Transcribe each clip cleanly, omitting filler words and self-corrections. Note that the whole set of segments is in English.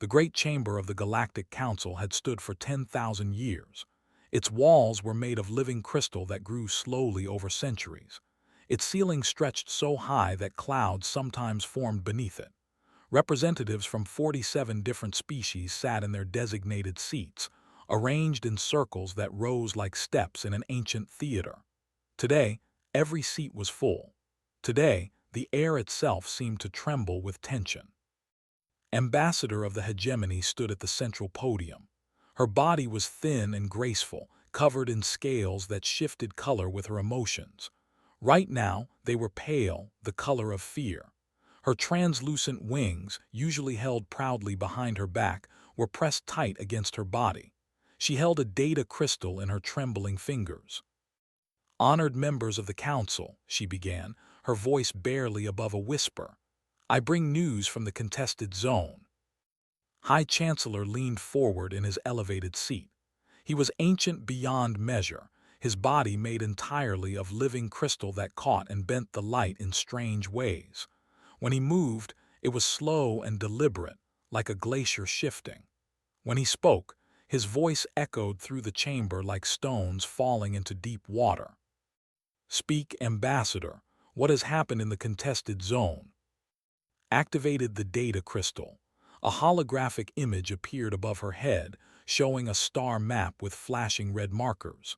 The great chamber of the Galactic Council had stood for 10,000 years. Its walls were made of living crystal that grew slowly over centuries. Its ceiling stretched so high that clouds sometimes formed beneath it. Representatives from 47 different species sat in their designated seats, arranged in circles that rose like steps in an ancient theater. Today, every seat was full. Today, the air itself seemed to tremble with tension. Ambassador of the hegemony stood at the central podium. Her body was thin and graceful, covered in scales that shifted color with her emotions. Right now, they were pale, the color of fear. Her translucent wings, usually held proudly behind her back, were pressed tight against her body. She held a data crystal in her trembling fingers. "Honored members of the council," she began, her voice barely above a whisper. "I bring news from the contested zone." High Chancellor leaned forward in his elevated seat. He was ancient beyond measure, his body made entirely of living crystal that caught and bent the light in strange ways. When he moved, it was slow and deliberate, like a glacier shifting. When he spoke, his voice echoed through the chamber like stones falling into deep water. "Speak, Ambassador. What has happened in the contested zone?" Activated the data crystal. A holographic image appeared above her head, showing a star map with flashing red markers.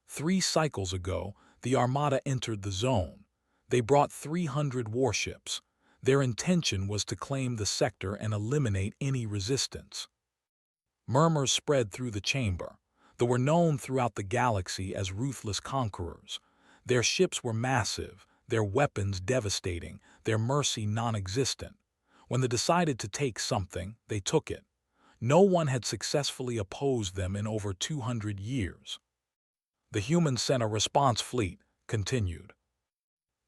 3 cycles ago, the Armada entered the zone. They brought 300 warships. Their intention was to claim the sector and eliminate any resistance. Murmurs spread through the chamber. They were known throughout the galaxy as ruthless conquerors. Their ships were massive, their weapons devastating, their mercy non-existent. When they decided to take something, they took it. No one had successfully opposed them in over 200 years. "The humans sent a response fleet," continued.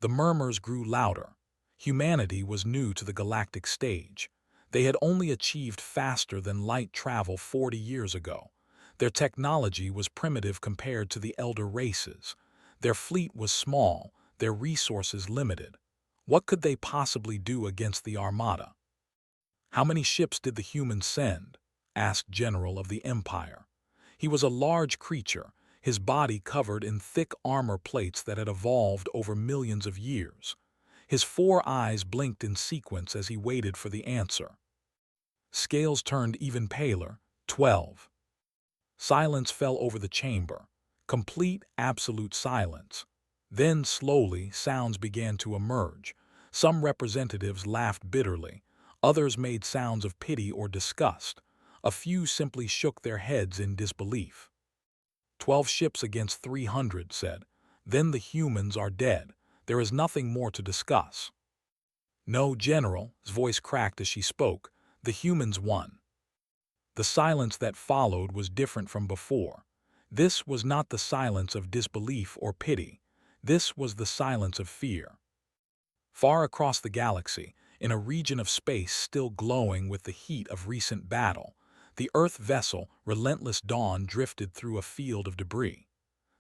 The murmurs grew louder. Humanity was new to the galactic stage. They had only achieved faster than light travel 40 years ago. Their technology was primitive compared to the elder races. Their fleet was small, their resources limited. What could they possibly do against the Armada? "How many ships did the humans send?" asked General of the Empire. He was a large creature, his body covered in thick armor plates that had evolved over millions of years. His 4 eyes blinked in sequence as he waited for the answer. Scales turned even paler. 12. Silence fell over the chamber. Complete, absolute silence. Then, slowly, sounds began to emerge. Some representatives laughed bitterly. Others made sounds of pity or disgust. A few simply shook their heads in disbelief. 12 ships against 300, said. "Then the humans are dead. There is nothing more to discuss." "No, General," his voice cracked as she spoke. "The humans won." The silence that followed was different from before. This was not the silence of disbelief or pity. This was the silence of fear. Far across the galaxy, in a region of space still glowing with the heat of recent battle, the Earth vessel, Relentless Dawn, drifted through a field of debris.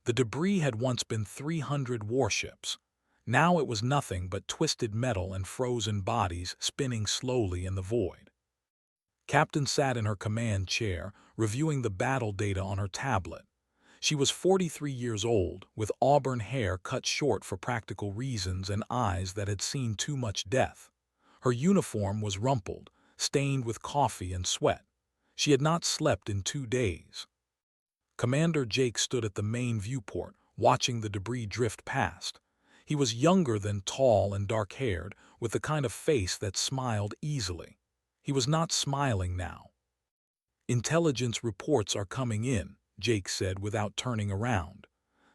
The debris had once been 300 warships. Now it was nothing but twisted metal and frozen bodies spinning slowly in the void. Captain sat in her command chair, reviewing the battle data on her tablet. She was 43 years old, with auburn hair cut short for practical reasons and eyes that had seen too much death. Her uniform was rumpled, stained with coffee and sweat. She had not slept in 2 days. Commander Jake stood at the main viewport, watching the debris drift past. He was younger than tall and dark-haired, with the kind of face that smiled easily. He was not smiling now. "Intelligence reports are coming in," Jake said without turning around.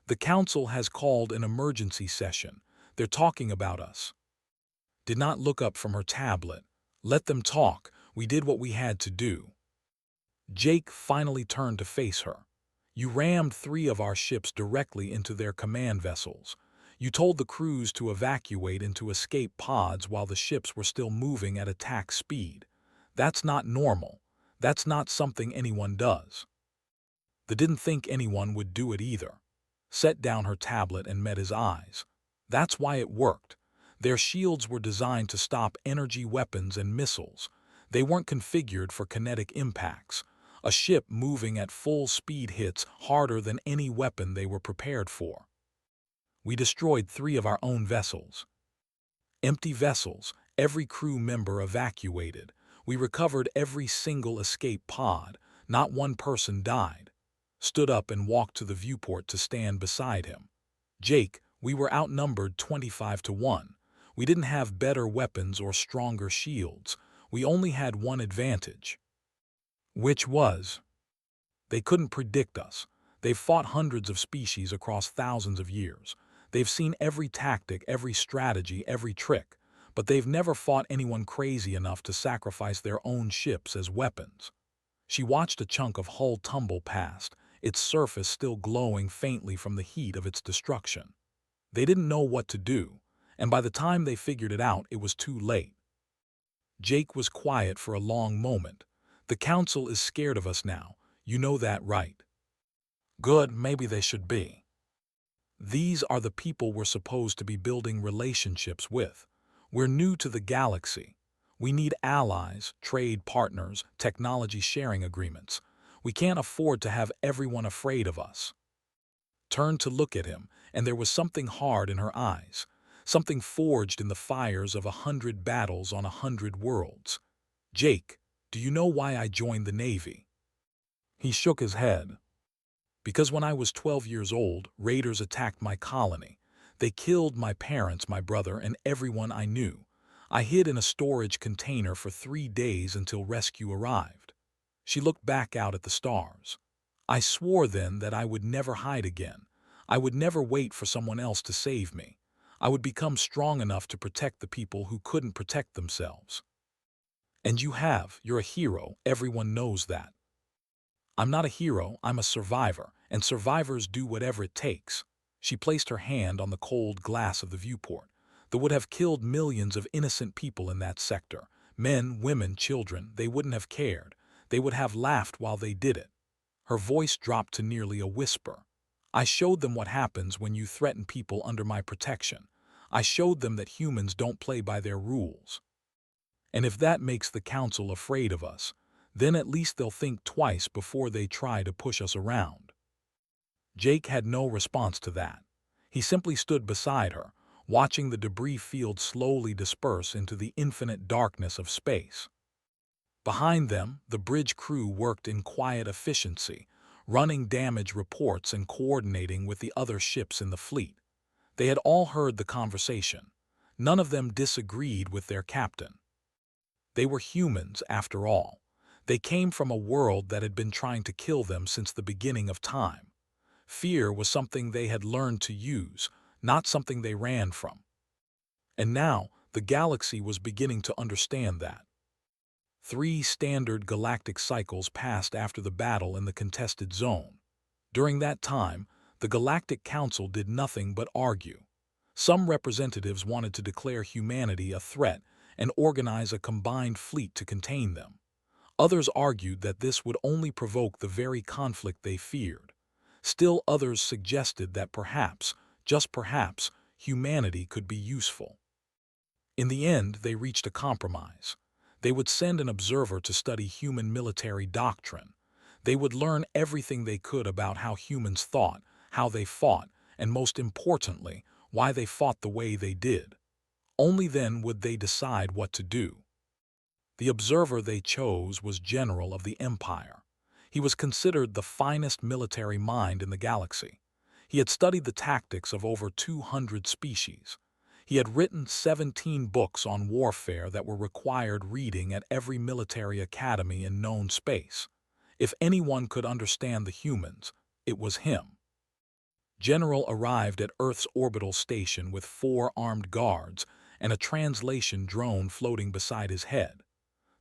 "The council has called an emergency session. They're talking about us." Did not look up from her tablet. "Let them talk. We did what we had to do." Jake finally turned to face her. "You rammed 3 of our ships directly into their command vessels. You told the crews to evacuate into escape pods while the ships were still moving at attack speed. That's not normal. That's not something anyone does." They didn't think anyone would do it either. Set down her tablet and met his eyes. "That's why it worked. Their shields were designed to stop energy weapons and missiles. They weren't configured for kinetic impacts. A ship moving at full speed hits harder than any weapon they were prepared for. We destroyed 3 of our own vessels. Empty vessels, every crew member evacuated. We recovered every single escape pod. Not one person died. Stood up and walked to the viewport to stand beside him. Jake, we were outnumbered 25-1. We didn't have better weapons or stronger shields. We only had one advantage. Which was, they couldn't predict us. They've fought hundreds of species across thousands of years. They've seen every tactic, every strategy, every trick, but they've never fought anyone crazy enough to sacrifice their own ships as weapons. She watched a chunk of hull tumble past, its surface still glowing faintly from the heat of its destruction. They didn't know what to do, and by the time they figured it out, it was too late. Jake was quiet for a long moment. The council is scared of us now. You know that, right? Good, maybe they should be. These are the people we're supposed to be building relationships with. We're new to the galaxy. We need allies, trade partners, technology sharing agreements. We can't afford to have everyone afraid of us. Turned to look at him, and there was something hard in her eyes, something forged in the fires of 100 battles on 100 worlds. Jake, do you know why I joined the Navy? He shook his head. Because when I was 12 years old, raiders attacked my colony. They killed my parents, my brother, and everyone I knew. I hid in a storage container for 3 days until rescue arrived. She looked back out at the stars. I swore then that I would never hide again. I would never wait for someone else to save me. I would become strong enough to protect the people who couldn't protect themselves. And you have. You're a hero. Everyone knows that. I'm not a hero, I'm a survivor, and survivors do whatever it takes. She placed her hand on the cold glass of the viewport. That would have killed millions of innocent people in that sector. Men, women, children, they wouldn't have cared. They would have laughed while they did it. Her voice dropped to nearly a whisper. I showed them what happens when you threaten people under my protection. I showed them that humans don't play by their rules. And if that makes the council afraid of us, then at least they'll think twice before they try to push us around. Jake had no response to that. He simply stood beside her, watching the debris field slowly disperse into the infinite darkness of space. Behind them, the bridge crew worked in quiet efficiency, running damage reports and coordinating with the other ships in the fleet. They had all heard the conversation. None of them disagreed with their captain. They were humans, after all. They came from a world that had been trying to kill them since the beginning of time. Fear was something they had learned to use, not something they ran from. And now, the galaxy was beginning to understand that. 3 standard galactic cycles passed after the battle in the contested zone. During that time, the Galactic Council did nothing but argue. Some representatives wanted to declare humanity a threat and organize a combined fleet to contain them. Others argued that this would only provoke the very conflict they feared. Still others suggested that perhaps, just perhaps, humanity could be useful. In the end, they reached a compromise. They would send an observer to study human military doctrine. They would learn everything they could about how humans thought, how they fought, and most importantly, why they fought the way they did. Only then would they decide what to do. The observer they chose was General of the Empire. He was considered the finest military mind in the galaxy. He had studied the tactics of over 200 species. He had written 17 books on warfare that were required reading at every military academy in known space. If anyone could understand the humans, it was him. General arrived at Earth's orbital station with 4 armed guards and a translation drone floating beside his head.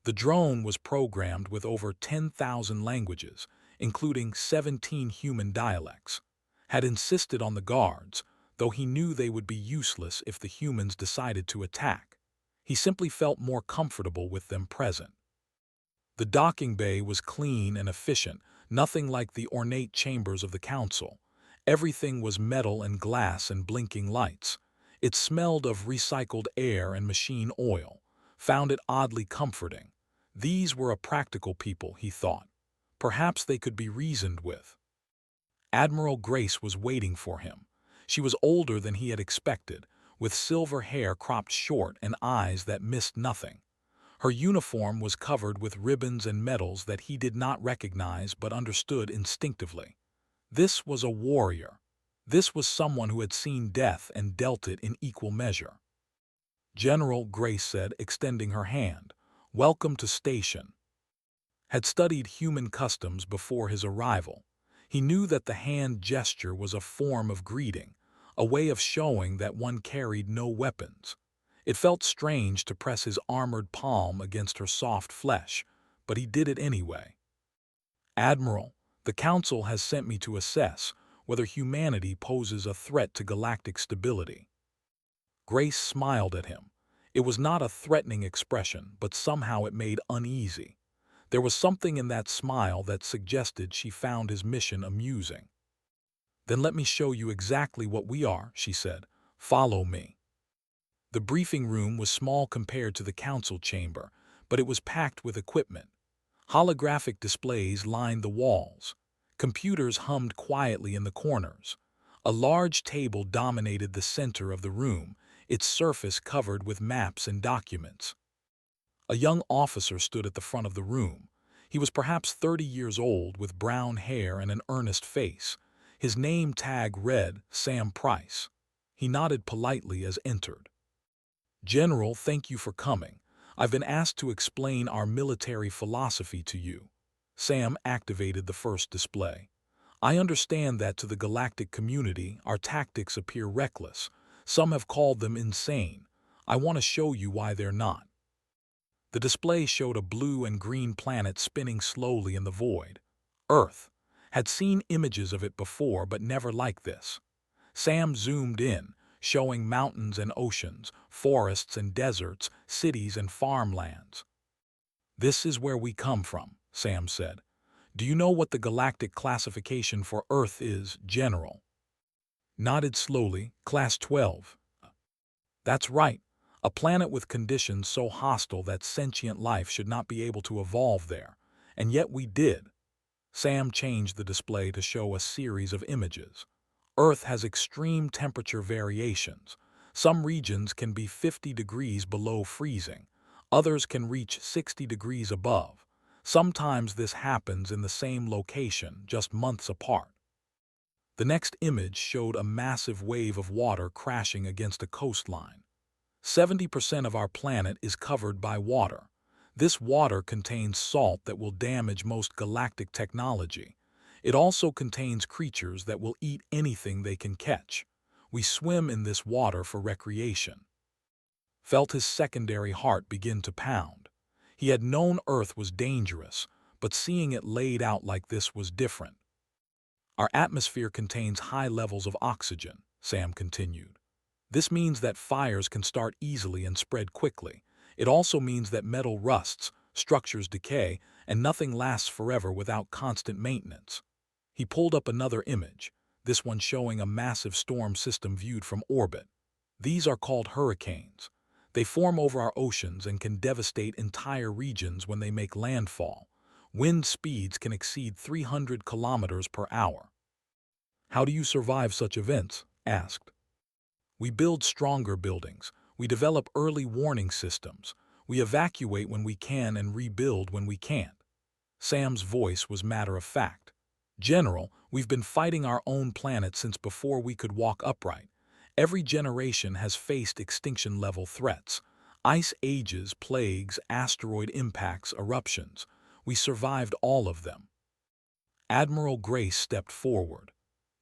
The drone was programmed with over 10,000 languages, including 17 human dialects. Had insisted on the guards, though he knew they would be useless if the humans decided to attack. He simply felt more comfortable with them present. The docking bay was clean and efficient, nothing like the ornate chambers of the council. Everything was metal and glass and blinking lights. It smelled of recycled air and machine oil. Found it oddly comforting. These were a practical people, he thought. Perhaps they could be reasoned with. Admiral Grace was waiting for him. She was older than he had expected, with silver hair cropped short and eyes that missed nothing. Her uniform was covered with ribbons and medals that he did not recognize but understood instinctively. This was a warrior. This was someone who had seen death and dealt it in equal measure. "General," Grace said, extending her hand, "welcome to station." Had studied human customs before his arrival. He knew that the hand gesture was a form of greeting, a way of showing that one carried no weapons. It felt strange to press his armored palm against her soft flesh, but he did it anyway. "Admiral, the Council has sent me to assess whether humanity poses a threat to galactic stability." Grace smiled at him. It was not a threatening expression, but somehow it made uneasy. There was something in that smile that suggested she found his mission amusing. "Then let me show you exactly what we are," she said. "Follow me." The briefing room was small compared to the council chamber, but it was packed with equipment. Holographic displays lined the walls. Computers hummed quietly in the corners. A large table dominated the center of the room, its surface covered with maps and documents. A young officer stood at the front of the room. He was perhaps 30 years old, with brown hair and an earnest face. His name tag read Sam Price. He nodded politely as entered. "General, thank you for coming. I've been asked to explain our military philosophy to you." Sam activated the first display. "I understand that to the galactic community, our tactics appear reckless. Some have called them insane. I want to show you why they're not." The display showed a blue and green planet spinning slowly in the void. Earth had seen images of it before, but never like this. Sam zoomed in, showing mountains and oceans, forests and deserts, cities and farmlands. "This is where we come from," Sam said. "Do you know what the galactic classification for Earth is, General?" Nodded slowly. "Class 12. "That's right. A planet with conditions so hostile that sentient life should not be able to evolve there. And yet we did." Sam changed the display to show a series of images. Earth has extreme temperature variations. Some regions can be 50 degrees below freezing. Others can reach 60 degrees above. Sometimes this happens in the same location, just months apart. The next image showed a massive wave of water crashing against a coastline. 70% of our planet is covered by water. This water contains salt that will damage most galactic technology. It also contains creatures that will eat anything they can catch. We swim in this water for recreation. Felt his secondary heart begin to pound. He had known Earth was dangerous, but seeing it laid out like this was different. "Our atmosphere contains high levels of oxygen," Sam continued. "This means that fires can start easily and spread quickly. It also means that metal rusts, structures decay, and nothing lasts forever without constant maintenance." He pulled up another image, this one showing a massive storm system viewed from orbit. "These are called hurricanes. They form over our oceans and can devastate entire regions when they make landfall. Wind speeds can exceed 300 kilometers per hour." "How do you survive such events?" asked. "We build stronger buildings. We develop early warning systems. We evacuate when we can and rebuild when we can't." Sam's voice was matter of fact. "General, we've been fighting our own planet since before we could walk upright. Every generation has faced extinction-level threats. Ice ages, plagues, asteroid impacts, eruptions. We survived all of them." Admiral Grace stepped forward.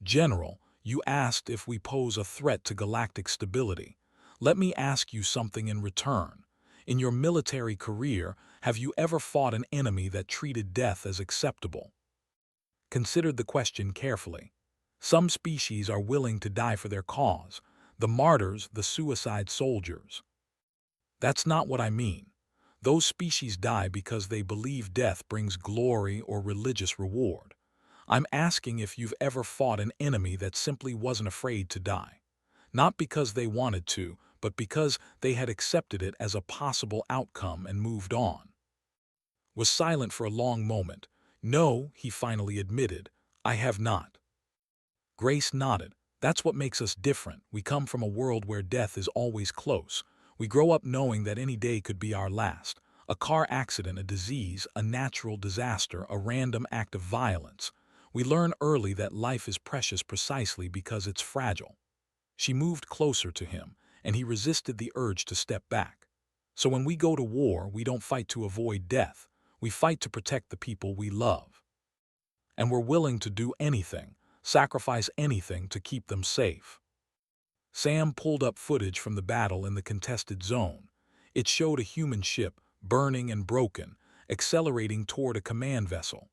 "General, you asked if we pose a threat to galactic stability. Let me ask you something in return. In your military career, have you ever fought an enemy that treated death as acceptable?" Considered the question carefully. Some species are willing to die for their cause, the martyrs, the suicide soldiers. "That's not what I mean. Those species die because they believe death brings glory or religious reward. I'm asking if you've ever fought an enemy that simply wasn't afraid to die. Not because they wanted to, but because they had accepted it as a possible outcome and moved on." was silent for a long moment. "No," he finally admitted, "I have not." Grace nodded. "That's what makes us different. We come from a world where death is always close. We grow up knowing that any day could be our last. A car accident, a disease, a natural disaster, a random act of violence. We learn early that life is precious precisely because it's fragile." She moved closer to him, and he resisted the urge to step back. "So when we go to war, we don't fight to avoid death. We fight to protect the people we love. And we're willing to do anything, sacrifice anything to keep them safe." Sam pulled up footage from the battle in the contested zone. It showed a human ship, burning and broken, accelerating toward a command vessel.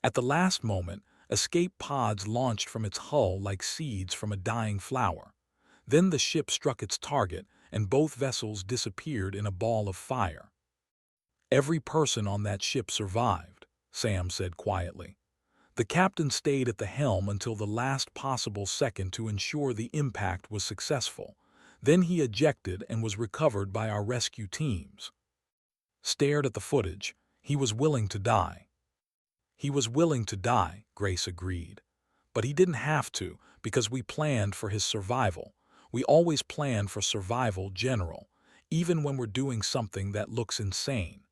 At the last moment, escape pods launched from its hull like seeds from a dying flower. Then the ship struck its target, and both vessels disappeared in a ball of fire. "Every person on that ship survived," Sam said quietly. "The captain stayed at the helm until the last possible second to ensure the impact was successful. Then he ejected and was recovered by our rescue teams." Stared at the footage. "He was willing to die." "He was willing to die," Grace agreed. "But he didn't have to, because we planned for his survival. We always plan for survival, General, even when we're doing something that looks insane."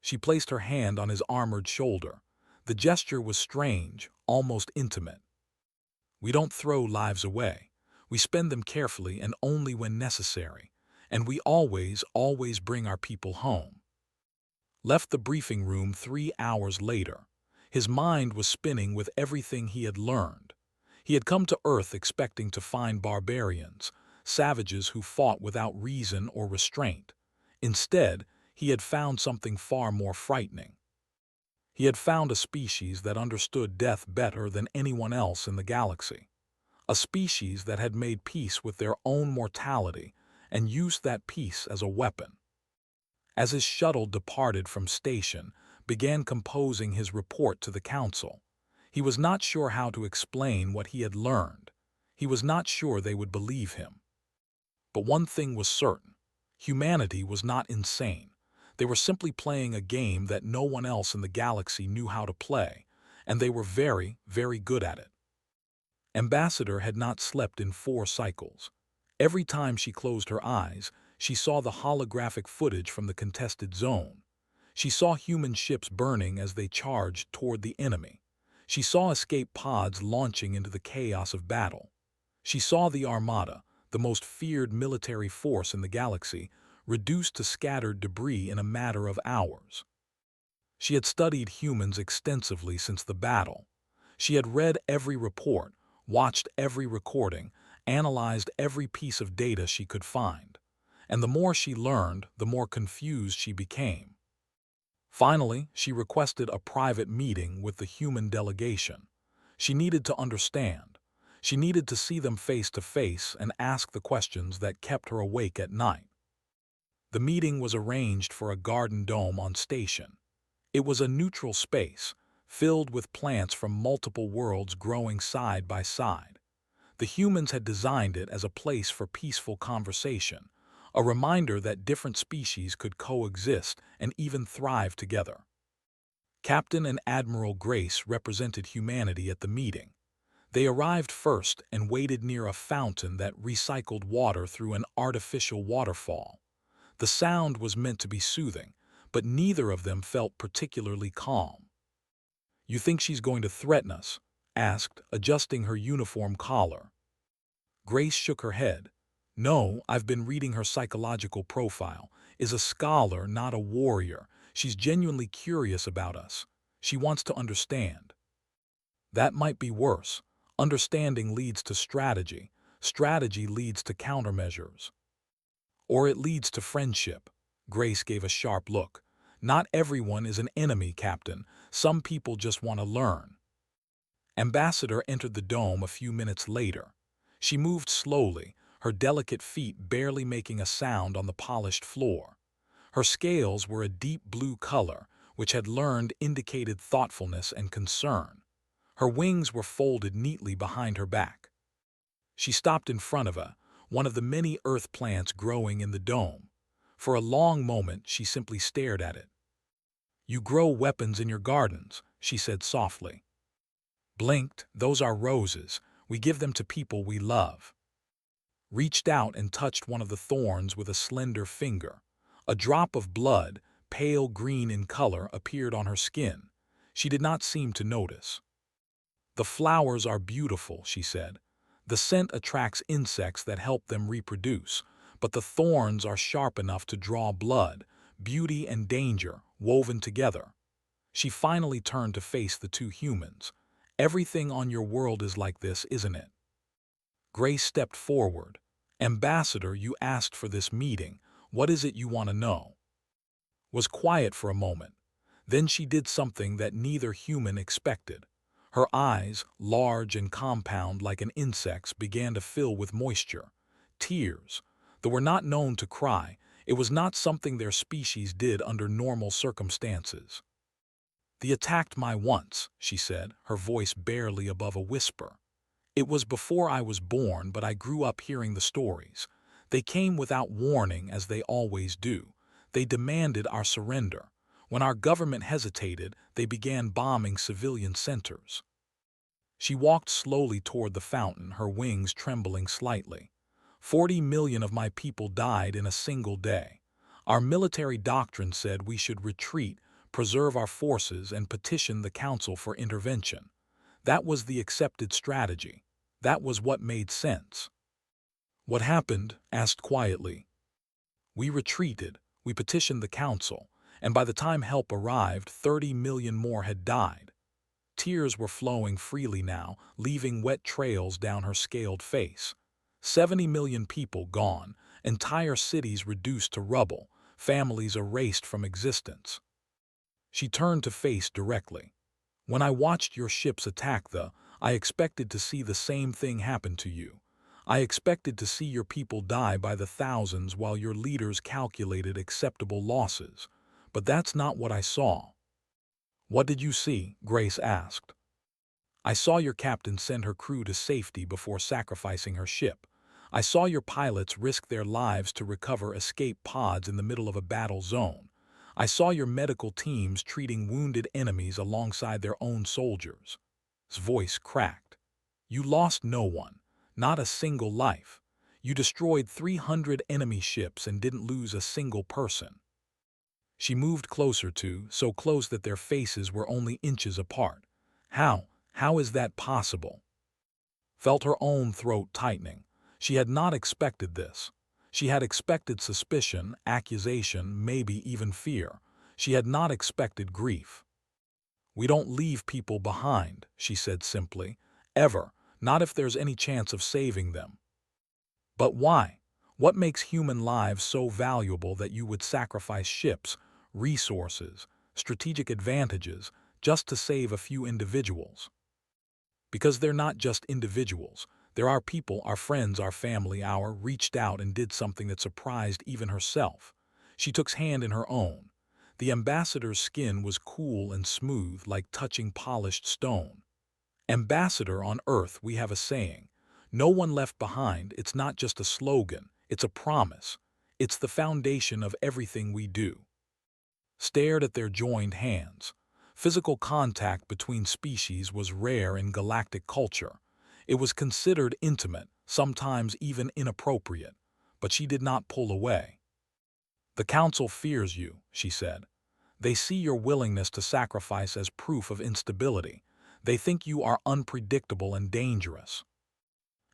She placed her hand on his armored shoulder. The gesture was strange, almost intimate. "We don't throw lives away. We spend them carefully and only when necessary. And we always, always bring our people home." Left the briefing room 3 hours later. His mind was spinning with everything he had learned. He had come to Earth expecting to find barbarians, savages who fought without reason or restraint. Instead, he had found something far more frightening. He had found a species that understood death better than anyone else in the galaxy. A species that had made peace with their own mortality and used that peace as a weapon. As his shuttle departed from station, began composing his report to the council. He was not sure how to explain what he had learned. He was not sure they would believe him. But one thing was certain. Humanity was not insane. They were simply playing a game that no one else in the galaxy knew how to play, and they were very, very good at it. Ambassador had not slept in 4 cycles. Every time she closed her eyes, she saw the holographic footage from the contested zone. She saw human ships burning as they charged toward the enemy. She saw escape pods launching into the chaos of battle. She saw the Armada, the most feared military force in the galaxy, reduced to scattered debris in a matter of hours. She had studied humans extensively since the battle. She had read every report, watched every recording, analyzed every piece of data she could find. And the more she learned, the more confused she became. Finally, she requested a private meeting with the human delegation. She needed to understand. She needed to see them face to face and ask the questions that kept her awake at night. The meeting was arranged for a garden dome on station. It was a neutral space, filled with plants from multiple worlds growing side by side. The humans had designed it as a place for peaceful conversation, a reminder that different species could coexist and even thrive together. Captain and Admiral Grace represented humanity at the meeting. They arrived first and waited near a fountain that recycled water through an artificial waterfall. The sound was meant to be soothing, but neither of them felt particularly calm. "You think she's going to threaten us?" asked, adjusting her uniform collar. Grace shook her head. "No, I've been reading her psychological profile. Is a scholar, not a warrior. She's genuinely curious about us. She wants to understand." "That might be worse. Understanding leads to strategy. Strategy leads to countermeasures. Or it leads to friendship." Grace gave a sharp look. "Not everyone is an enemy, Captain. Some people just want to learn." Ambassador entered the dome a few minutes later. She moved slowly, her delicate feet barely making a sound on the polished floor. Her scales were a deep blue color, which had learned indicated thoughtfulness and concern. Her wings were folded neatly behind her back. She stopped in front of one of the many earth plants growing in the dome. For a long moment, she simply stared at it. You grow weapons in your gardens, she said softly. Blinked, those are roses. We give them to people we love. Reached out and touched one of the thorns with a slender finger. A drop of blood, pale green in color, appeared on her skin. She did not seem to notice. The flowers are beautiful, she said. The scent attracts insects that help them reproduce, but the thorns are sharp enough to draw blood, beauty and danger woven together. She finally turned to face the two humans. Everything on your world is like this, isn't it? Grace stepped forward. Ambassador, you asked for this meeting. What is it you want to know? Was quiet for a moment. Then she did something that neither human expected. Her eyes, large and compound like an insect's, began to fill with moisture. Tears. They were not known to cry. It was not something their species did under normal circumstances. They attacked my once, she said, her voice barely above a whisper. It was before I was born, but I grew up hearing the stories. They came without warning, as they always do. They demanded our surrender. When our government hesitated, they began bombing civilian centers. She walked slowly toward the fountain, her wings trembling slightly. 40 million of my people died in a single day. Our military doctrine said we should retreat, preserve our forces, and petition the council for intervention. That was the accepted strategy. That was what made sense. What happened? Asked quietly. We retreated, we petitioned the council, and by the time help arrived, 30 million more had died. Tears were flowing freely now, leaving wet trails down her scaled face. 70 million people gone, entire cities reduced to rubble, families erased from existence. She turned to face directly. When I watched your ships attack I expected to see the same thing happen to you. I expected to see your people die by the thousands while your leaders calculated acceptable losses. But that's not what I saw. What did you see? Grace asked. I saw your captain send her crew to safety before sacrificing her ship. I saw your pilots risk their lives to recover escape pods in the middle of a battle zone. I saw your medical teams treating wounded enemies alongside their own soldiers. His voice cracked. You lost no one, not a single life. You destroyed 300 enemy ships and didn't lose a single person. She moved closer so close that their faces were only inches apart. How is that possible? Felt her own throat tightening. She had not expected this. She had expected suspicion, accusation, maybe even fear. She had not expected grief. We don't leave people behind, she said simply. Ever, not if there's any chance of saving them. But why? What makes human lives so valuable that you would sacrifice ships, resources, strategic advantages, just to save a few individuals? Because they're not just individuals. They're our people, our friends, our family, reached out and did something that surprised even herself. She took his hand in her own. The ambassador's skin was cool and smooth, like touching polished stone. Ambassador, on Earth we have a saying. No one left behind. It's not just a slogan. It's a promise. It's the foundation of everything we do. Stared at their joined hands. Physical contact between species was rare in galactic culture. It was considered intimate, sometimes even inappropriate, but she did not pull away. The council fears you, she said. They see your willingness to sacrifice as proof of instability. They think you are unpredictable and dangerous.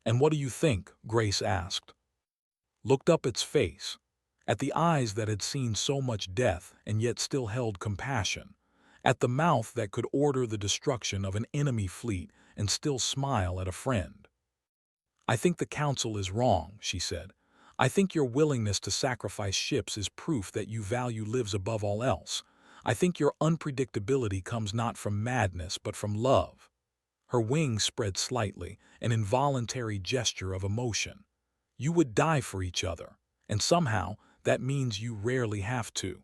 And what do you think? Grace asked. Looked up its face, at the eyes that had seen so much death and yet still held compassion, at the mouth that could order the destruction of an enemy fleet and still smile at a friend. I think the council is wrong, she said. I think your willingness to sacrifice ships is proof that you value lives above all else. I think your unpredictability comes not from madness but from love. Her wings spread slightly, an involuntary gesture of emotion. You would die for each other, and somehow that means you rarely have to.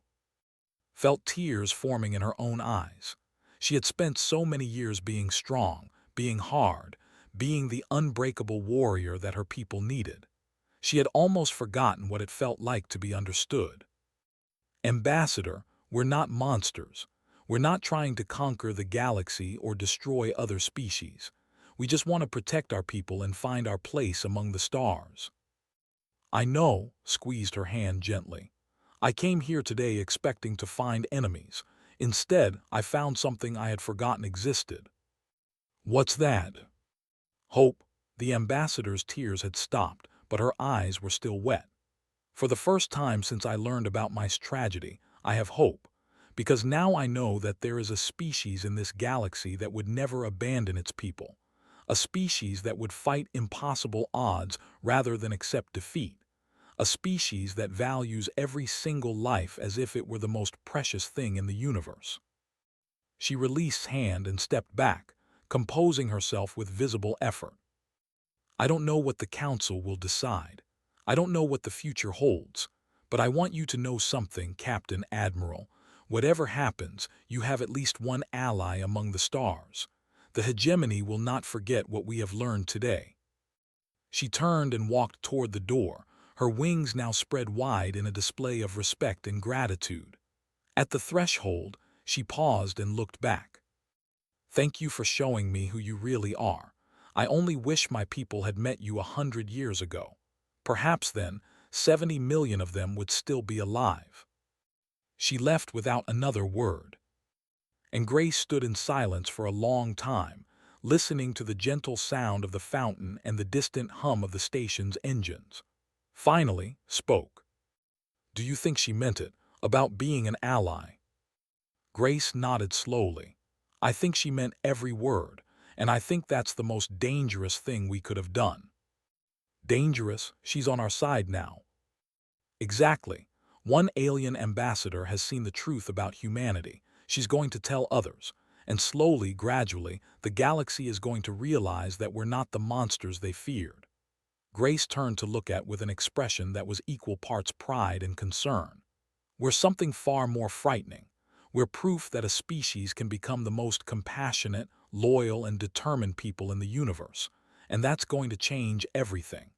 Felt tears forming in her own eyes. She had spent so many years being strong, being hard, being the unbreakable warrior that her people needed. She had almost forgotten what it felt like to be understood. Ambassador, we're not monsters. We're not trying to conquer the galaxy or destroy other species. We just want to protect our people and find our place among the stars." "I know," squeezed her hand gently. "I came here today expecting to find enemies. Instead, I found something I had forgotten existed." "What's that?" "Hope." The ambassador's tears had stopped, but her eyes were still wet. "For the first time since I learned about my tragedy, I have hope, because now I know that there is a species in this galaxy that would never abandon its people, a species that would fight impossible odds rather than accept defeat, a species that values every single life as if it were the most precious thing in the universe." She released hand and stepped back, composing herself with visible effort. "I don't know what the Council will decide. I don't know what the future holds. But I want you to know something, Captain Admiral. Whatever happens, you have at least one ally among the stars. The hegemony will not forget what we have learned today." She turned and walked toward the door, her wings now spread wide in a display of respect and gratitude. At the threshold, she paused and looked back. "Thank you for showing me who you really are. I only wish my people had met you 100 years ago. Perhaps then, 70 million of them would still be alive." She left without another word, and Grace stood in silence for a long time, listening to the gentle sound of the fountain and the distant hum of the station's engines. Finally, spoke. "Do you think she meant it, about being an ally?" Grace nodded slowly. "I think she meant every word, and I think that's the most dangerous thing we could have done." "Dangerous? She's on our side now." "Exactly. One alien ambassador has seen the truth about humanity. She's going to tell others. And slowly, gradually, the galaxy is going to realize that we're not the monsters they feared." Grace turned to look at with an expression that was equal parts pride and concern. "We're something far more frightening. We're proof that a species can become the most compassionate, loyal, and determined people in the universe. And that's going to change everything."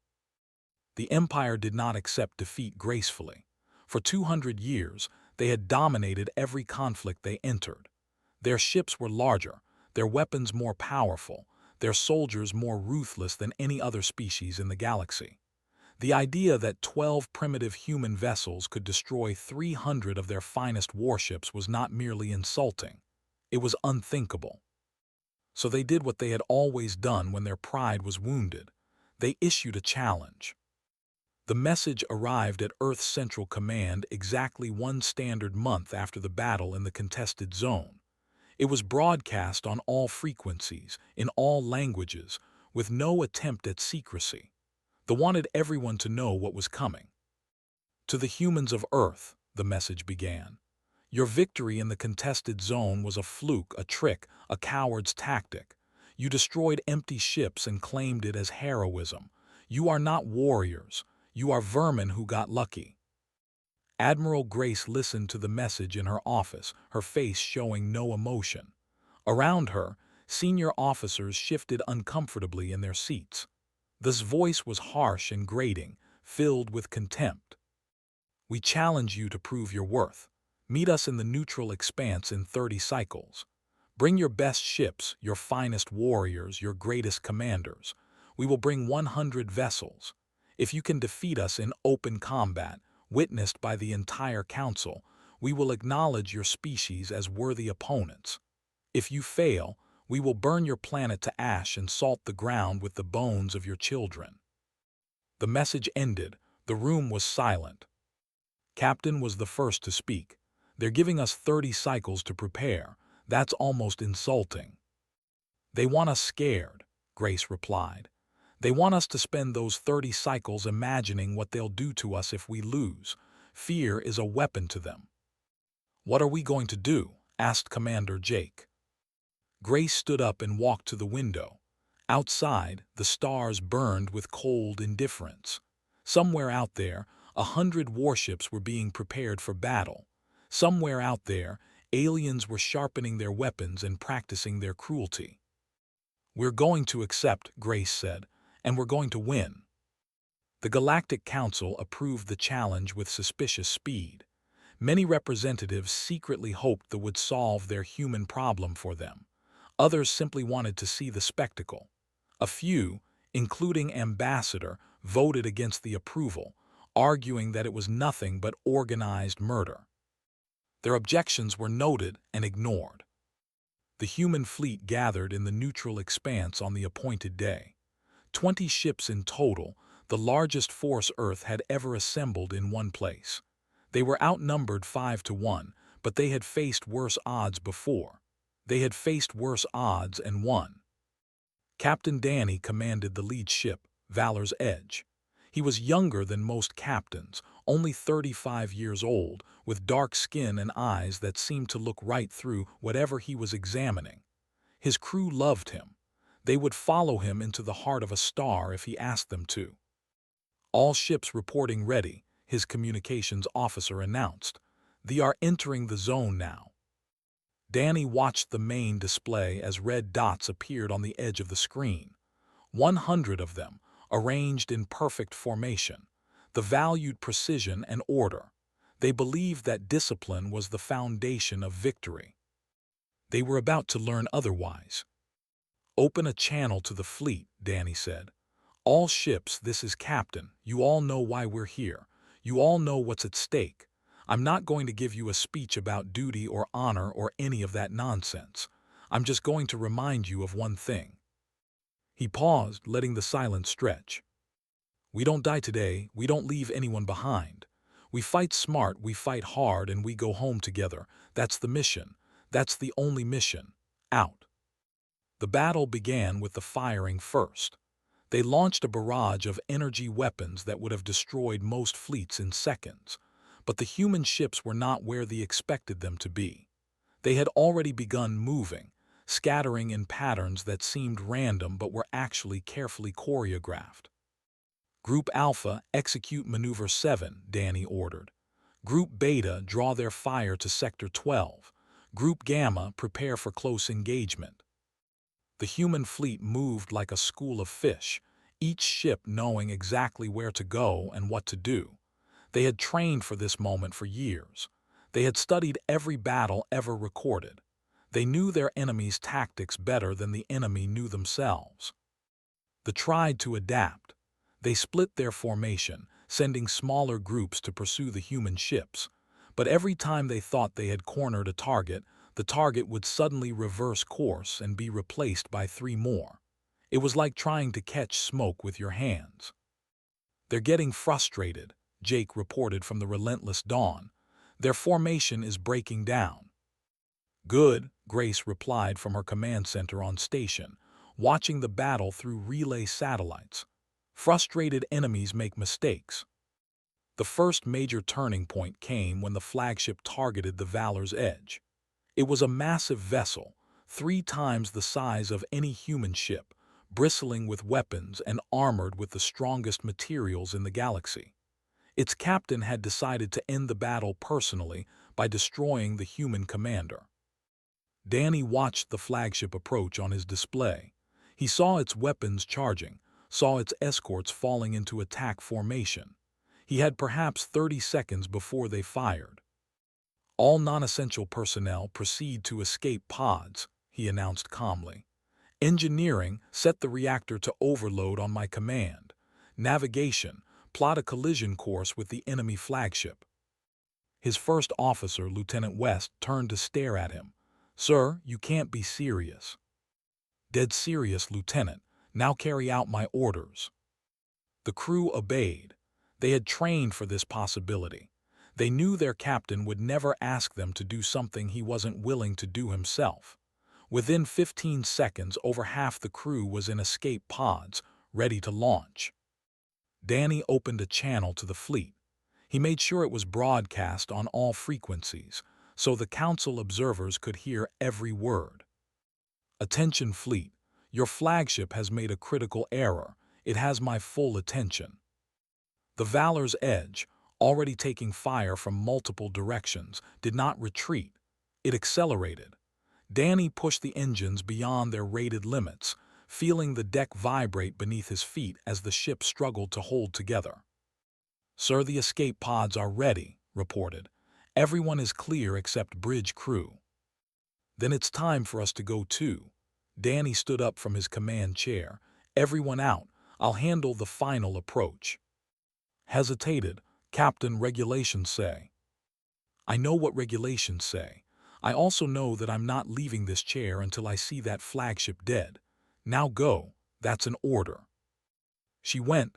The Empire did not accept defeat gracefully. For 200 years, they had dominated every conflict they entered. Their ships were larger, their weapons more powerful, their soldiers more ruthless than any other species in the galaxy. The idea that 12 primitive human vessels could destroy 300 of their finest warships was not merely insulting. It was unthinkable. So they did what they had always done when their pride was wounded. They issued a challenge. The message arrived at Earth's Central Command exactly one standard month after the battle in the contested zone. It was broadcast on all frequencies, in all languages, with no attempt at secrecy. They wanted everyone to know what was coming. "To the humans of Earth," the message began, "your victory in the contested zone was a fluke, a trick, a coward's tactic. You destroyed empty ships and claimed it as heroism. You are not warriors. You are vermin who got lucky." Admiral Grace listened to the message in her office, her face showing no emotion. Around her, senior officers shifted uncomfortably in their seats. This voice was harsh and grating, filled with contempt. "We challenge you to prove your worth. Meet us in the neutral expanse in 30 cycles. Bring your best ships, your finest warriors, your greatest commanders. We will bring 100 vessels. If you can defeat us in open combat, witnessed by the entire Council, we will acknowledge your species as worthy opponents. If you fail, we will burn your planet to ash and salt the ground with the bones of your children." The message ended. The room was silent. Captain was the first to speak. "They're giving us 30 cycles to prepare. That's almost insulting." "They want us scared," Grace replied. "They want us to spend those 30 cycles imagining what they'll do to us if we lose. Fear is a weapon to them." "What are we going to do?" asked Commander Jake. Grace stood up and walked to the window. Outside, the stars burned with cold indifference. Somewhere out there, 100 warships were being prepared for battle. Somewhere out there, aliens were sharpening their weapons and practicing their cruelty. "We're going to accept," Grace said, "and we're going to win." The Galactic Council approved the challenge with suspicious speed. Many representatives secretly hoped that would solve their human problem for them. Others simply wanted to see the spectacle. A few, including Ambassador, voted against the approval, arguing that it was nothing but organized murder. Their objections were noted and ignored. The human fleet gathered in the neutral expanse on the appointed day. 20 ships in total, the largest force Earth had ever assembled in one place. They were outnumbered 5-1, but they had faced worse odds before. They had faced worse odds and won. Captain Danny commanded the lead ship, Valor's Edge. He was younger than most captains, only 35 years old, with dark skin and eyes that seemed to look right through whatever he was examining. His crew loved him. They would follow him into the heart of a star if he asked them to. All ships reporting ready, his communications officer announced. They are entering the zone now. Danny watched the main display as red dots appeared on the edge of the screen. 100 of them, arranged in perfect formation. The valued precision and order. They believed that discipline was the foundation of victory. They were about to learn otherwise. "Open a channel to the fleet," Danny said. "All ships, this is Captain. You all know why we're here. You all know what's at stake. I'm not going to give you a speech about duty or honor or any of that nonsense. I'm just going to remind you of one thing." He paused, letting the silence stretch. "We don't die today, we don't leave anyone behind. We fight smart, we fight hard, and we go home together. That's the mission. That's the only mission. Out." The battle began with the firing first. They launched a barrage of energy weapons that would have destroyed most fleets in seconds. But the human ships were not where they expected them to be. They had already begun moving, scattering in patterns that seemed random but were actually carefully choreographed. "Group Alpha, execute Maneuver 7, Danny ordered. Group Beta, draw their fire to Sector 12. Group Gamma, prepare for close engagement." The human fleet moved like a school of fish, each ship knowing exactly where to go and what to do. They had trained for this moment for years. They had studied every battle ever recorded. They knew their enemy's tactics better than the enemy knew themselves. They tried to adapt. They split their formation, sending smaller groups to pursue the human ships. But every time they thought they had cornered a target, the target would suddenly reverse course and be replaced by 3 more. It was like trying to catch smoke with your hands. "They're getting frustrated," Jake reported from the relentless dawn. "Their formation is breaking down." "Good," Grace replied from her command center on station, watching the battle through relay satellites. "Frustrated enemies make mistakes." The first major turning point came when the flagship targeted the Valor's Edge. It was a massive vessel, 3 times the size of any human ship, bristling with weapons and armored with the strongest materials in the galaxy. Its captain had decided to end the battle personally by destroying the human commander. Danny watched the flagship approach on his display. He saw its weapons charging, saw its escorts falling into attack formation. He had perhaps 30 seconds before they fired. "All non-essential personnel proceed to escape pods," he announced calmly. "Engineering, set the reactor to overload on my command. Navigation, plot a collision course with the enemy flagship." His first officer, Lieutenant West, turned to stare at him. "Sir, you can't be serious." "Dead serious, Lieutenant. Now carry out my orders." The crew obeyed. They had trained for this possibility. They knew their captain would never ask them to do something he wasn't willing to do himself. Within 15 seconds, over half the crew was in escape pods, ready to launch. Danny opened a channel to the fleet. He made sure it was broadcast on all frequencies, so the council observers could hear every word. "Attention fleet, your flagship has made a critical error. It has my full attention." The Valor's Edge, already taking fire from multiple directions, did not retreat. It accelerated. Danny pushed the engines beyond their rated limits, feeling the deck vibrate beneath his feet as the ship struggled to hold together. "Sir, the escape pods are ready," reported. Everyone is clear except bridge crew. Then it's time for us to go too. Danny stood up from his command chair. Everyone out. I'll handle the final approach. Hesitated. Captain, regulations say. I know what regulations say. I also know that I'm not leaving this chair until I see that flagship dead. Now go. That's an order. She went.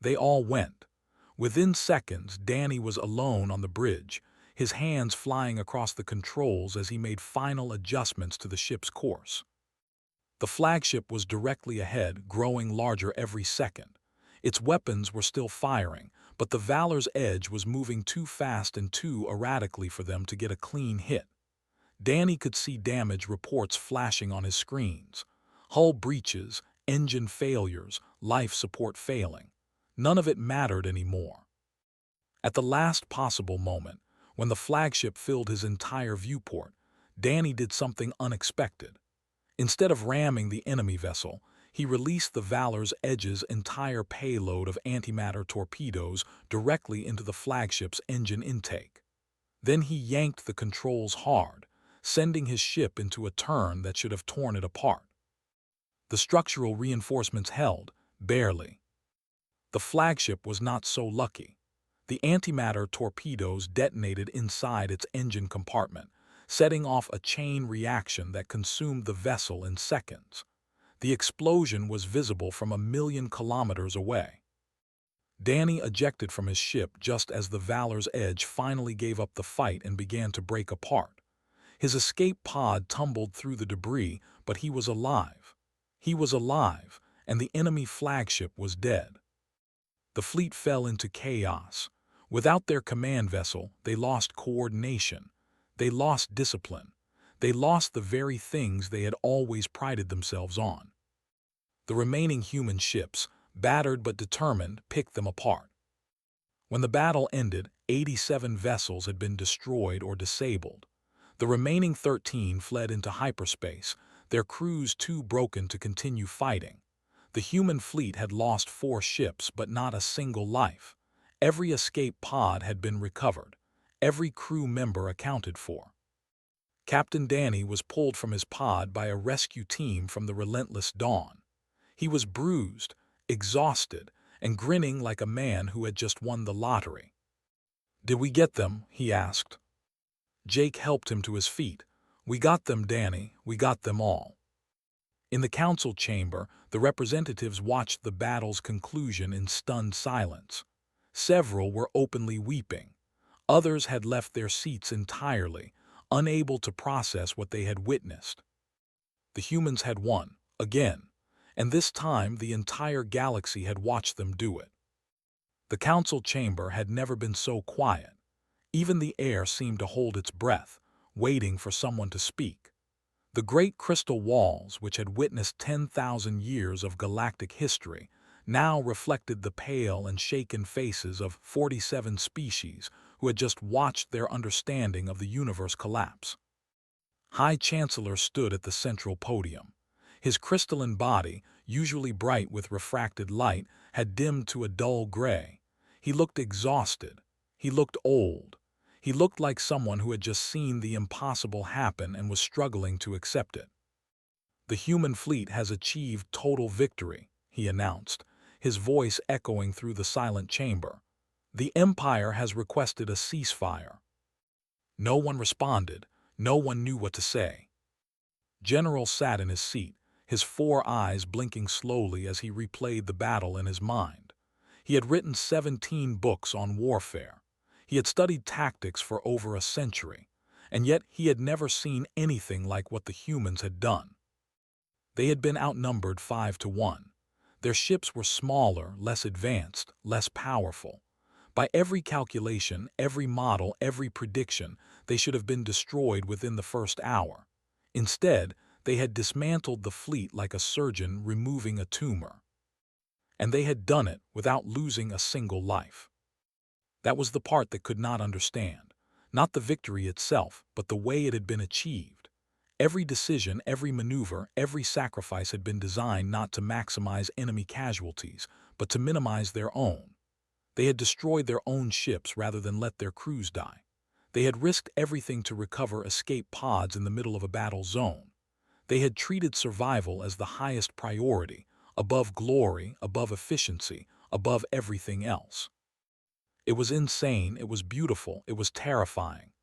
They all went. Within seconds, Danny was alone on the bridge, his hands flying across the controls as he made final adjustments to the ship's course. The flagship was directly ahead, growing larger every second. Its weapons were still firing, but the Valor's edge was moving too fast and too erratically for them to get a clean hit. Danny could see damage reports flashing on his screens. Hull breaches, engine failures, life support failing. None of it mattered anymore. At the last possible moment, when the flagship filled his entire viewport, Danny did something unexpected. Instead of ramming the enemy vessel, he released the Valor's Edge's entire payload of antimatter torpedoes directly into the flagship's engine intake. Then he yanked the controls hard, sending his ship into a turn that should have torn it apart. The structural reinforcements held, barely. The flagship was not so lucky. The antimatter torpedoes detonated inside its engine compartment, setting off a chain reaction that consumed the vessel in seconds. The explosion was visible from 1,000,000 kilometers away. Danny ejected from his ship just as the Valor's Edge finally gave up the fight and began to break apart. His escape pod tumbled through the debris, but he was alive. He was alive, and the enemy flagship was dead. The fleet fell into chaos. Without their command vessel, they lost coordination. They lost discipline. They lost the very things they had always prided themselves on. The remaining human ships, battered but determined, picked them apart. When the battle ended, 87 vessels had been destroyed or disabled. The remaining 13 fled into hyperspace, their crews too broken to continue fighting. The human fleet had lost 4 ships but not a single life. Every escape pod had been recovered. Every crew member accounted for. Captain Danny was pulled from his pod by a rescue team from the relentless Dawn. He was bruised, exhausted, and grinning like a man who had just won the lottery. "Did we get them?" he asked. Jake helped him to his feet. "We got them, Danny. We got them all." In the council chamber, the representatives watched the battle's conclusion in stunned silence. Several were openly weeping. Others had left their seats entirely, unable to process what they had witnessed. The humans had won, again, and this time the entire galaxy had watched them do it. The council chamber had never been so quiet. Even the air seemed to hold its breath, waiting for someone to speak. The great crystal walls, which had witnessed 10,000 years of galactic history, now reflected the pale and shaken faces of 47 species who had just watched their understanding of the universe collapse. High Chancellor stood at the central podium. His crystalline body, usually bright with refracted light, had dimmed to a dull gray. He looked exhausted. He looked old. He looked like someone who had just seen the impossible happen and was struggling to accept it. "The human fleet has achieved total victory," he announced, his voice echoing through the silent chamber. "The Empire has requested a ceasefire." No one responded. No one knew what to say. General sat in his seat, his 4 eyes blinking slowly as he replayed the battle in his mind. He had written 17 books on warfare. He had studied tactics for over a century, and yet he had never seen anything like what the humans had done. They had been outnumbered 5-1. Their ships were smaller, less advanced, less powerful. By every calculation, every model, every prediction, they should have been destroyed within the first hour. Instead, they had dismantled the fleet like a surgeon removing a tumor. And they had done it without losing a single life. That was the part that could not understand. Not the victory itself, but the way it had been achieved. Every decision, every maneuver, every sacrifice had been designed not to maximize enemy casualties, but to minimize their own. They had destroyed their own ships rather than let their crews die. They had risked everything to recover escape pods in the middle of a battle zone. They had treated survival as the highest priority, above glory, above efficiency, above everything else. It was insane, it was beautiful, it was terrifying.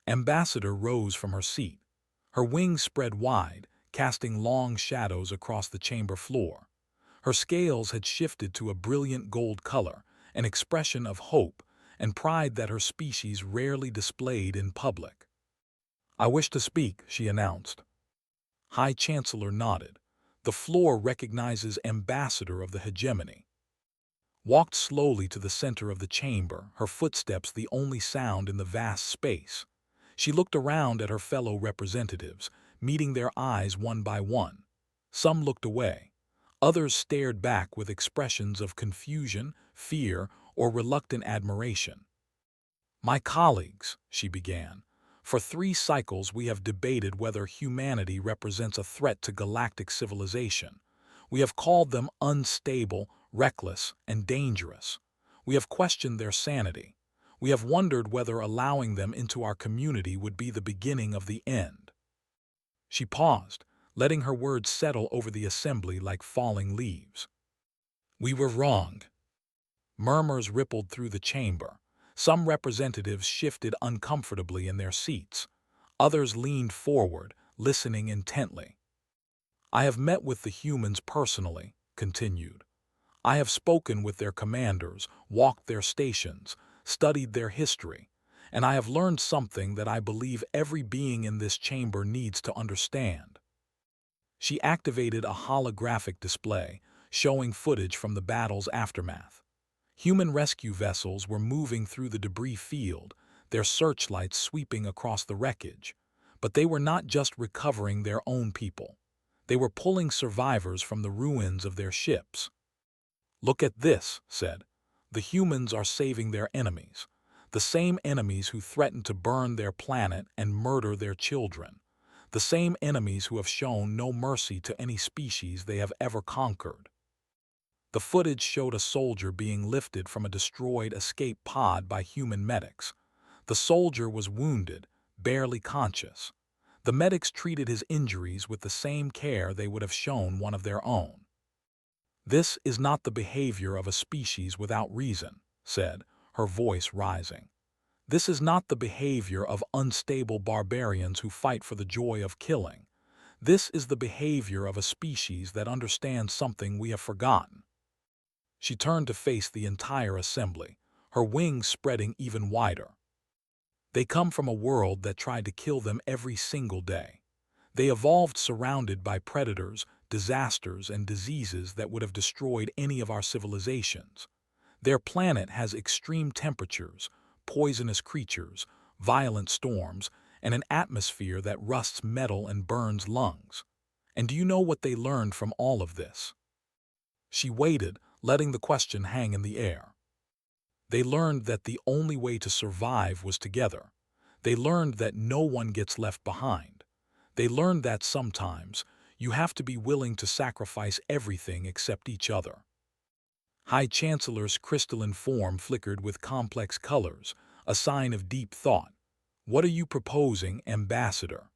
Ambassador rose from her seat. Her wings spread wide, casting long shadows across the chamber floor. Her scales had shifted to a brilliant gold color, an expression of hope and pride that her species rarely displayed in public. "I wish to speak," she announced. High Chancellor nodded. The floor recognizes Ambassador of the Hegemony. Walked slowly to the center of the chamber, her footsteps the only sound in the vast space. She looked around at her fellow representatives, meeting their eyes one by one. Some looked away. Others stared back with expressions of confusion, fear, or reluctant admiration. "My colleagues," she began, "for 3 cycles we have debated whether humanity represents a threat to galactic civilization. We have called them unstable, reckless, and dangerous. We have questioned their sanity. We have wondered whether allowing them into our community would be the beginning of the end." She paused, letting her words settle over the assembly like falling leaves. "We were wrong." Murmurs rippled through the chamber. Some representatives shifted uncomfortably in their seats. Others leaned forward, listening intently. "I have met with the humans personally," continued. "I have spoken with their commanders, walked their stations, studied their history, and I have learned something that I believe every being in this chamber needs to understand." She activated a holographic display, showing footage from the battle's aftermath. Human rescue vessels were moving through the debris field, their searchlights sweeping across the wreckage. But they were not just recovering their own people. They were pulling survivors from the ruins of their ships. "Look at this," said. "The humans are saving their enemies. The same enemies who threatened to burn their planet and murder their children. The same enemies who have shown no mercy to any species they have ever conquered." The footage showed a soldier being lifted from a destroyed escape pod by human medics. The soldier was wounded, barely conscious. The medics treated his injuries with the same care they would have shown one of their own. "This is not the behavior of a species without reason," said, her voice rising. "This is not the behavior of unstable barbarians who fight for the joy of killing. This is the behavior of a species that understands something we have forgotten." She turned to face the entire assembly, her wings spreading even wider. "They come from a world that tried to kill them every single day. They evolved surrounded by predators, disasters, and diseases that would have destroyed any of our civilizations. Their planet has extreme temperatures, poisonous creatures, violent storms, and an atmosphere that rusts metal and burns lungs. And do you know what they learned from all of this?" She waited, letting the question hang in the air. "They learned that the only way to survive was together. They learned that no one gets left behind. They learned that sometimes you have to be willing to sacrifice everything except each other." High Chancellor's crystalline form flickered with complex colors, a sign of deep thought. "What are you proposing, Ambassador?"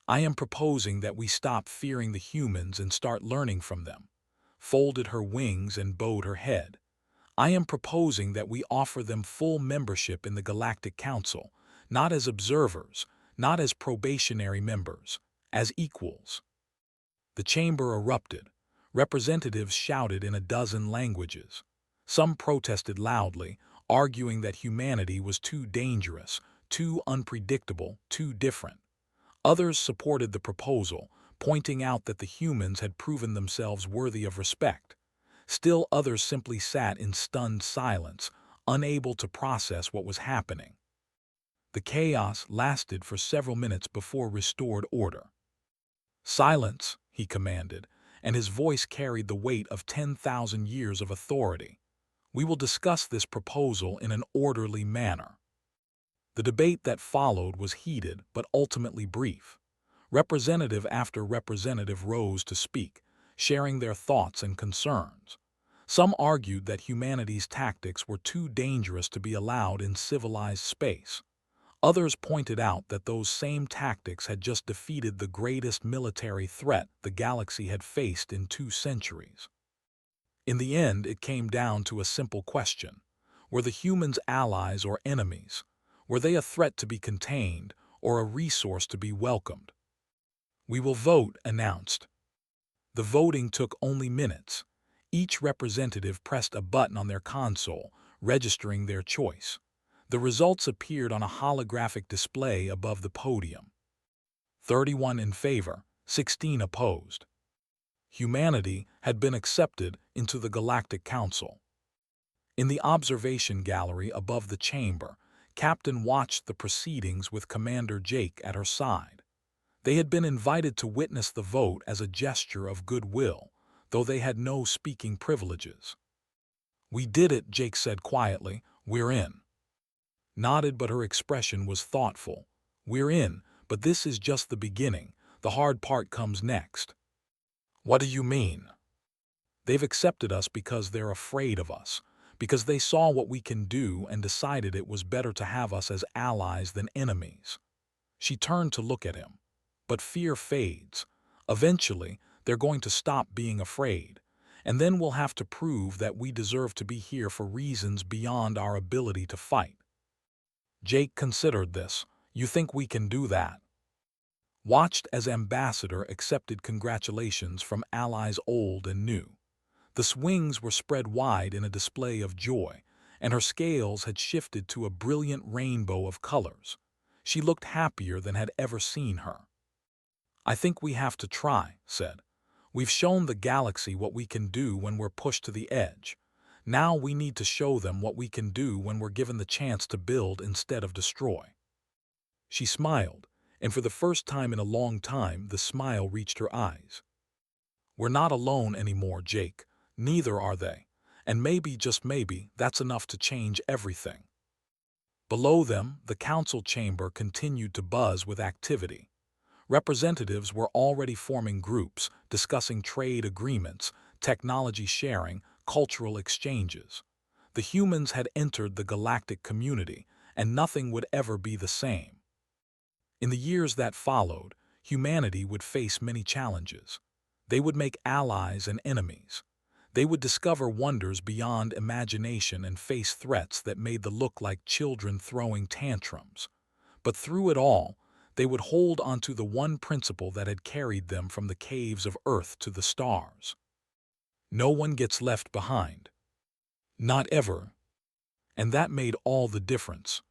"I am proposing that we stop fearing the humans and start learning from them," folded her wings and bowed her head. "I am proposing that we offer them full membership in the Galactic Council, not as observers, not as probationary members, as equals." The chamber erupted. Representatives shouted in a dozen languages. Some protested loudly, arguing that humanity was too dangerous, too unpredictable, too different. Others supported the proposal, pointing out that the humans had proven themselves worthy of respect. Still others simply sat in stunned silence, unable to process what was happening. The chaos lasted for several minutes before restored order. "Silence," he commanded, and his voice carried the weight of 10,000 years of authority. "We will discuss this proposal in an orderly manner." The debate that followed was heated but ultimately brief. Representative after representative rose to speak, sharing their thoughts and concerns. Some argued that humanity's tactics were too dangerous to be allowed in civilized space. Others pointed out that those same tactics had just defeated the greatest military threat the galaxy had faced in 2 centuries. In the end, it came down to a simple question. Were the humans allies or enemies? Were they a threat to be contained or a resource to be welcomed? "We will vote," announced. The voting took only minutes. Each representative pressed a button on their console, registering their choice. The results appeared on a holographic display above the podium. 31 in favor, 16 opposed. Humanity had been accepted into the Galactic Council. In the observation gallery above the chamber, Captain watched the proceedings with Commander Jake at her side. They had been invited to witness the vote as a gesture of goodwill, though they had no speaking privileges. "We did it," Jake said quietly. "We're in." Nodded, but her expression was thoughtful. "We're in, but this is just the beginning. The hard part comes next." "What do you mean?" "They've accepted us because they're afraid of us, because they saw what we can do and decided it was better to have us as allies than enemies." She turned to look at him. "But fear fades. Eventually, they're going to stop being afraid, and then we'll have to prove that we deserve to be here for reasons beyond our ability to fight." Jake considered this. "You think we can do that?" Watched as Ambassador accepted congratulations from allies old and new. The swings were spread wide in a display of joy, and her scales had shifted to a brilliant rainbow of colors. She looked happier than had ever seen her. "I think we have to try," said. "We've shown the galaxy what we can do when we're pushed to the edge. Now we need to show them what we can do when we're given the chance to build instead of destroy." She smiled, and for the first time in a long time the smile reached her eyes. "We're not alone anymore, Jake. Neither are they. And maybe, just maybe, that's enough to change everything." Below them, the council chamber continued to buzz with activity. Representatives were already forming groups, discussing trade agreements, technology sharing, cultural exchanges. The humans had entered the galactic community, and nothing would ever be the same. In the years that followed, humanity would face many challenges. They would make allies and enemies. They would discover wonders beyond imagination and face threats that made them look like children throwing tantrums. But through it all, they would hold onto the one principle that had carried them from the caves of Earth to the stars. No one gets left behind. Not ever. And that made all the difference.